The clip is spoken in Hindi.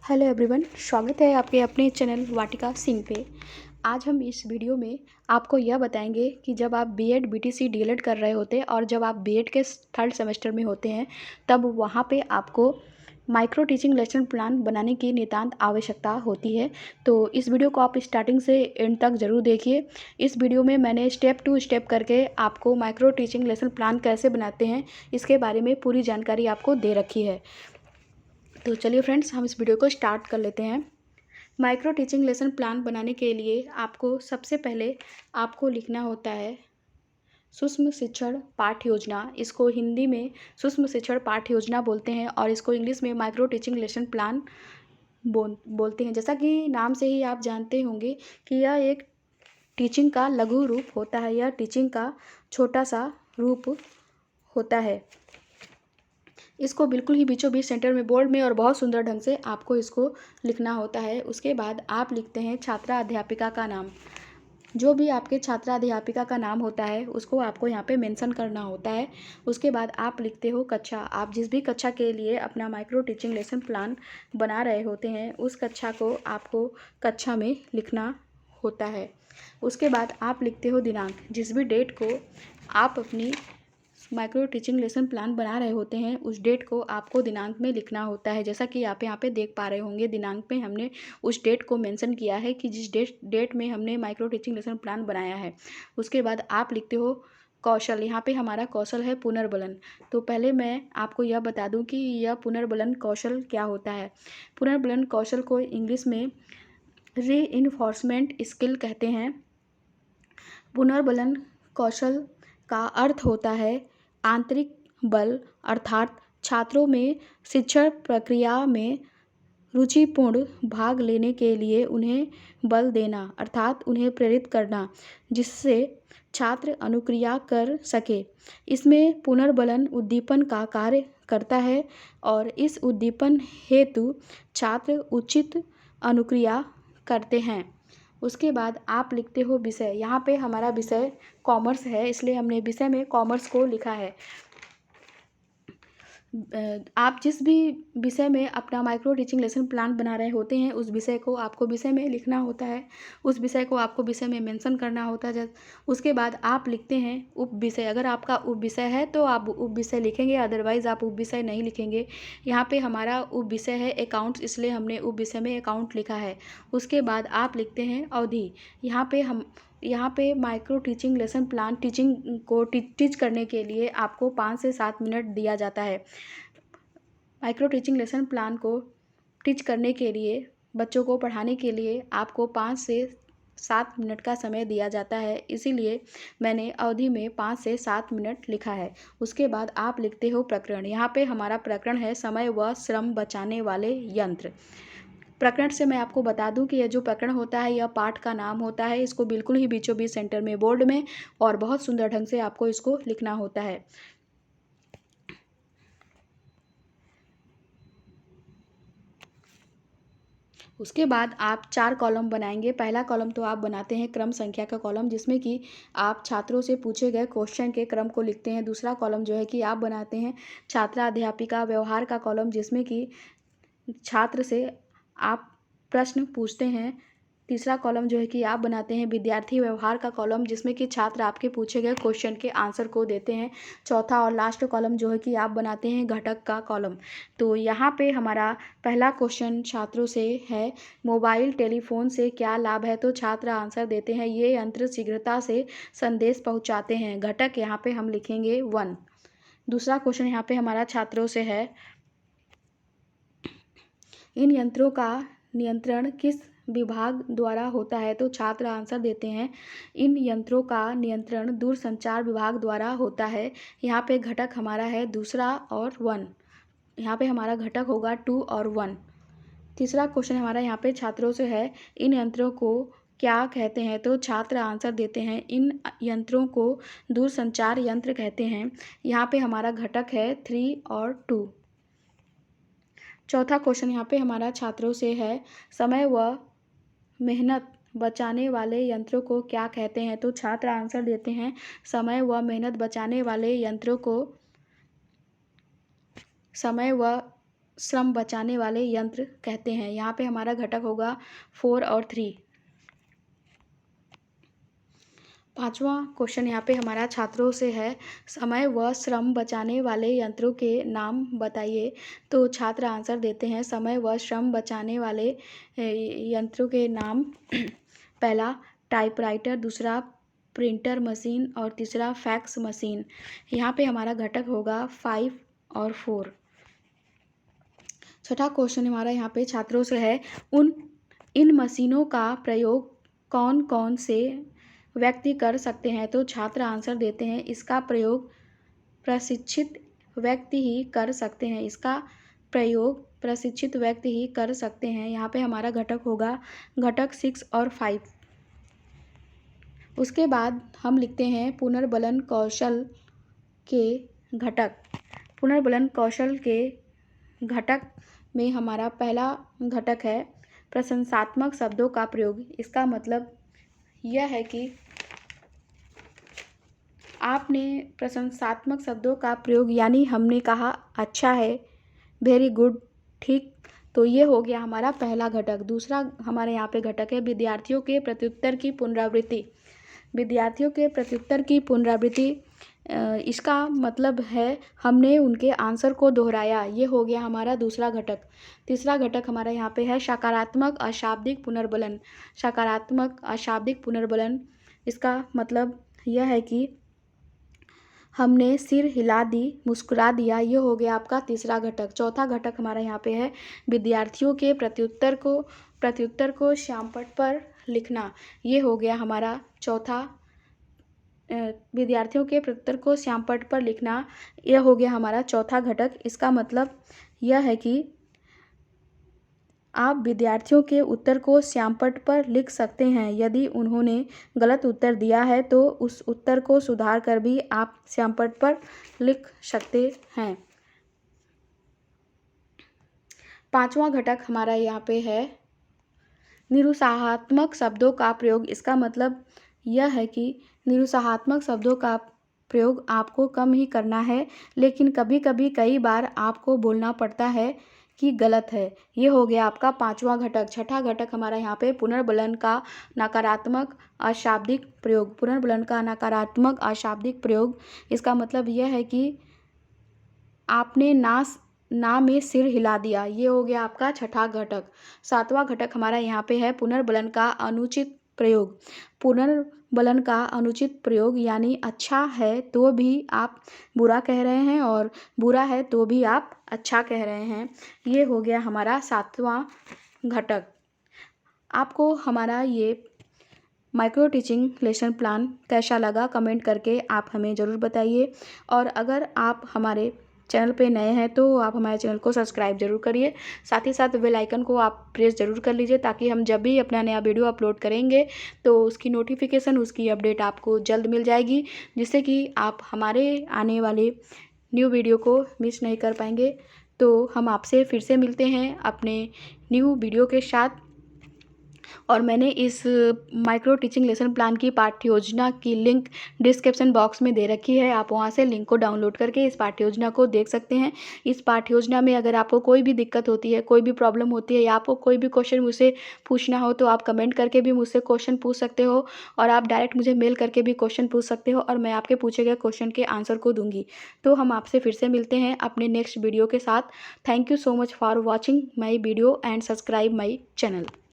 हेलो एवरीवन, स्वागत है आपके अपने चैनल वाटिका सिंह पे। आज हम इस वीडियो में आपको यह बताएंगे कि जब आप बीएड, बीटीसी, डीएलएड कर रहे होते हैं और जब आप बीएड के थर्ड सेमेस्टर में होते हैं तब वहाँ पे आपको माइक्रो टीचिंग लेसन प्लान बनाने की नितांत आवश्यकता होती है। तो इस वीडियो को आप स्टार्टिंग से एंड तक ज़रूर देखिए। इस वीडियो में मैंने स्टेप टू स्टेप करके आपको माइक्रो टीचिंग लेसन प्लान कैसे बनाते हैं इसके बारे में पूरी जानकारी आपको दे रखी है। तो चलिए फ्रेंड्स, हम इस वीडियो को स्टार्ट कर लेते हैं। माइक्रो टीचिंग लेसन प्लान बनाने के लिए आपको सबसे पहले आपको लिखना होता है सूक्ष्म शिक्षण पाठ्य योजना। इसको हिंदी में सूक्ष्म शिक्षण पाठ्य योजना बोलते हैं और इसको इंग्लिश में माइक्रो टीचिंग लेसन प्लान बोलते हैं। जैसा कि नाम से ही आप जानते होंगे कि यह एक टीचिंग का लघु रूप होता है, यह टीचिंग का छोटा सा रूप होता है। इसको बिल्कुल ही बीचों बीच सेंटर में बोल्ड में और बहुत सुंदर ढंग से आपको इसको लिखना होता है। उसके बाद आप लिखते हैं छात्रा अध्यापिका का नाम। जो भी आपके छात्रा अध्यापिका का नाम होता है उसको आपको यहाँ पे मेंशन करना होता है। उसके बाद आप लिखते हो कक्षा। आप जिस भी कक्षा के लिए अपना माइक्रो टीचिंग लेसन प्लान बना रहे होते हैं उस कक्षा को आपको कक्षा में लिखना होता है। उसके बाद आप लिखते हो दिनांक। जिस भी डेट को आप अपनी माइक्रो टीचिंग लेसन प्लान बना रहे होते हैं उस डेट को आपको दिनांक में लिखना होता है। जैसा कि आप यहाँ पे देख पा रहे होंगे, दिनांक में हमने उस डेट को मेंशन किया है कि जिस डेट में हमने माइक्रो टीचिंग लेसन प्लान बनाया है। उसके बाद आप लिखते हो कौशल। यहाँ पे हमारा कौशल है पुनर्बलन। तो पहले मैं आपको यह बता दूं कि यह पुनर्बलन कौशल क्या होता है। पुनर्बलन कौशल को इंग्लिश में रीइंफोर्समेंट स्किल कहते हैं। पुनर्बलन कौशल का अर्थ होता है आंतरिक बल, अर्थात छात्रों में शिक्षण प्रक्रिया में रुचिपूर्ण भाग लेने के लिए उन्हें बल देना, अर्थात उन्हें प्रेरित करना, जिससे छात्र अनुक्रिया कर सके। इसमें पुनर्बलन उद्दीपन का कार्य करता है और इस उद्दीपन हेतु छात्र उचित अनुक्रिया करते हैं। उसके बाद आप लिखते हो विषय। यहाँ पे हमारा विषय कॉमर्स है, इसलिए हमने विषय में कॉमर्स को लिखा है। आप जिस भी विषय में अपना माइक्रो टीचिंग लेसन प्लान बना रहे होते हैं उस विषय को आपको विषय में लिखना होता है। उस विषय को आपको विषय में मेंशन करना होता है। उसके बाद आप लिखते हैं उप विषय। अगर आपका उप विषय है तो आप उप विषय लिखेंगे, अदरवाइज़ आप उप विषय नहीं लिखेंगे। यहाँ पे हमारा उप विषय है अकाउंट्स, इसलिए हमने उप विषय में अकाउंट लिखा है। उसके बाद आप लिखते हैं अवधि। यहाँ पे micro teaching lesson plan teaching को टीच करने के लिए आपको 5 से 7 मिनट दिया जाता है। माइक्रो टीचिंग लेसन प्लान को टीच करने के लिए, बच्चों को पढ़ाने के लिए आपको 5 से 7 मिनट का समय दिया जाता है, इसीलिए मैंने अवधि में 5 से 7 मिनट लिखा है। उसके बाद आप लिखते हो प्रकरण। यहाँ पे हमारा प्रकरण है समय व श्रम बचाने वाले यंत्र। प्रकरण से मैं आपको बता दूं कि यह जो प्रकरण होता है यह पाठ का नाम होता है। इसको बिल्कुल ही बीचों बीच सेंटर में बोल्ड में और बहुत सुंदर ढंग से आपको इसको लिखना होता है। उसके बाद आप 4 कॉलम बनाएंगे। पहला कॉलम तो आप बनाते हैं क्रम संख्या का कॉलम, जिसमें कि आप छात्रों से पूछे गए क्वेश्चन के क्रम को लिखते हैं। दूसरा कॉलम जो है कि आप बनाते हैं छात्रा अध्यापिका व्यवहार का कॉलम, जिसमें कि छात्र से आप प्रश्न पूछते हैं। तीसरा कॉलम जो है कि आप बनाते हैं विद्यार्थी व्यवहार का कॉलम, जिसमें कि छात्र आपके पूछे गए क्वेश्चन के आंसर को देते हैं। चौथा और लास्ट कॉलम जो है कि आप बनाते हैं घटक का कॉलम। तो यहाँ पे हमारा पहला क्वेश्चन छात्रों से है, मोबाइल टेलीफोन से क्या लाभ है? तो छात्र आंसर देते हैं, ये यंत्र शीघ्रता से संदेश पहुँचाते हैं। घटक यहाँ पे हम लिखेंगे 1। दूसरा क्वेश्चन यहाँ पे हमारा छात्रों से है, इन यंत्रों का नियंत्रण किस विभाग द्वारा होता है? तो छात्र आंसर देते हैं, इन यंत्रों का नियंत्रण दूरसंचार विभाग द्वारा होता है। यहाँ पे घटक हमारा है दूसरा और 1। यहाँ पे हमारा घटक होगा 2 और 1। तीसरा क्वेश्चन हमारा यहाँ पे छात्रों से है, इन यंत्रों को क्या कहते हैं? तो छात्र आंसर देते हैं, इन यंत्रों को दूरसंचार यंत्र कहते हैं। यहाँ पे हमारा घटक है 3 और 2। चौथा क्वेश्चन यहाँ पे हमारा छात्रों से है, समय व मेहनत बचाने वाले यंत्रों को क्या कहते हैं? तो छात्र आंसर देते हैं, समय व मेहनत बचाने वाले यंत्रों को समय व श्रम बचाने वाले यंत्र कहते हैं। यहाँ पे हमारा घटक होगा 4 और 3। पांचवा क्वेश्चन यहाँ पे हमारा छात्रों से है, समय व श्रम बचाने वाले यंत्रों के नाम बताइए। तो छात्र आंसर देते हैं समय व श्रम बचाने वाले यंत्रों के नाम पहला टाइपराइटर, दूसरा प्रिंटर मशीन और तीसरा फैक्स मशीन। यहाँ पे हमारा घटक होगा 5 और 4। छठा क्वेश्चन हमारा यहाँ पे छात्रों से है, इन मशीनों का प्रयोग कौन कौन से व्यक्ति कर सकते हैं। तो छात्र आंसर देते हैं इसका प्रयोग प्रशिक्षित व्यक्ति ही कर सकते हैं। इसका प्रयोग प्रशिक्षित व्यक्ति ही कर सकते हैं। यहाँ पे हमारा घटक होगा घटक 6 और 5। उसके बाद हम लिखते हैं पुनर्बलन कौशल के घटक। पुनर्बलन कौशल के घटक में हमारा पहला घटक है प्रशंसात्मक शब्दों का प्रयोग। इसका मतलब यह है कि आपने प्रशंसात्मक शब्दों का प्रयोग, यानी हमने कहा अच्छा है, वेरी गुड, ठीक, तो ये हो गया हमारा पहला घटक। दूसरा हमारे यहाँ पे घटक है विद्यार्थियों के प्रत्युत्तर की पुनरावृत्ति। विद्यार्थियों के प्रत्युत्तर की पुनरावृत्ति, इसका मतलब है हमने उनके आंसर को दोहराया। ये हो गया हमारा दूसरा घटक। तीसरा घटक हमारा यहाँ पे है सकारात्मक अशाब्दिक पुनर्बलन। सकारात्मक अशाब्दिक पुनर्बलन, इसका मतलब यह है कि हमने सिर हिला दी, मुस्कुरा दिया। ये हो गया आपका तीसरा घटक। चौथा घटक हमारा यहाँ पे है विद्यार्थियों के प्रत्युत्तर को श्यामपट्ट पर लिखना। ये हो गया हमारा चौथा। विद्यार्थियों के प्रत्युत्तर को श्यामपट्ट पर लिखना, यह हो गया हमारा चौथा घटक। इसका मतलब यह है कि आप विद्यार्थियों के उत्तर को श्यामपट्ट पर लिख सकते हैं। यदि उन्होंने गलत उत्तर दिया है तो उस उत्तर को सुधार कर भी आप श्यामपट्ट पर लिख सकते हैं। पांचवा घटक हमारा यहाँ पे है निरुत्साहात्मक शब्दों का प्रयोग। इसका मतलब यह है कि निरुत्साहात्मक शब्दों का प्रयोग आपको कम ही करना है, लेकिन कभी कभी कई बार आपको बोलना पड़ता है कि गलत है। ये हो गया आपका पांचवा घटक। छठा घटक हमारा यहाँ पे पुनर्बलन का नकारात्मक अशाब्दिक प्रयोग। पुनर्बलन का नकारात्मक अशाब्दिक प्रयोग, इसका मतलब यह है कि आपने ना में सिर हिला दिया। ये हो गया आपका छठा घटक। सातवां घटक हमारा यहाँ पे है पुनर्बलन का अनुचित प्रयोग। पुनर्बलन का अनुचित प्रयोग, यानी अच्छा है तो भी आप बुरा कह रहे हैं और बुरा है तो भी आप अच्छा कह रहे हैं। ये हो गया हमारा सातवां घटक। आपको हमारा ये माइक्रो टीचिंग लेसन प्लान कैसा लगा कमेंट करके आप हमें ज़रूर बताइए। और अगर आप हमारे चैनल पे नए हैं तो आप हमारे चैनल को सब्सक्राइब जरूर करिए। साथ ही साथ बेल आइकन को आप प्रेस ज़रूर कर लीजिए, ताकि हम जब भी अपना नया वीडियो अपलोड करेंगे तो उसकी नोटिफिकेशन, उसकी अपडेट आपको जल्द मिल जाएगी, जिससे कि आप हमारे आने वाले न्यू वीडियो को मिस नहीं कर पाएंगे। तो हम आपसे फिर से मिलते हैं अपने न्यू वीडियो के साथ। और मैंने इस माइक्रो टीचिंग लेसन प्लान की पाठ्य योजना की लिंक डिस्क्रिप्शन बॉक्स में दे रखी है। आप वहां से लिंक को डाउनलोड करके इस पाठ्य योजना को देख सकते हैं। इस पाठ्य योजना में अगर आपको कोई भी दिक्कत होती है, कोई भी प्रॉब्लम होती है, या आपको कोई भी क्वेश्चन मुझसे पूछना हो तो आप कमेंट करके भी मुझसे क्वेश्चन पूछ सकते हो, और आप डायरेक्ट मुझे मेल करके भी क्वेश्चन पूछ सकते हो, और मैं आपके पूछे गए क्वेश्चन के आंसर को दूंगी। तो हम आपसे फिर से मिलते हैं अपने नेक्स्ट वीडियो के साथ। Thank you so much for watching my video and subscribe my channel.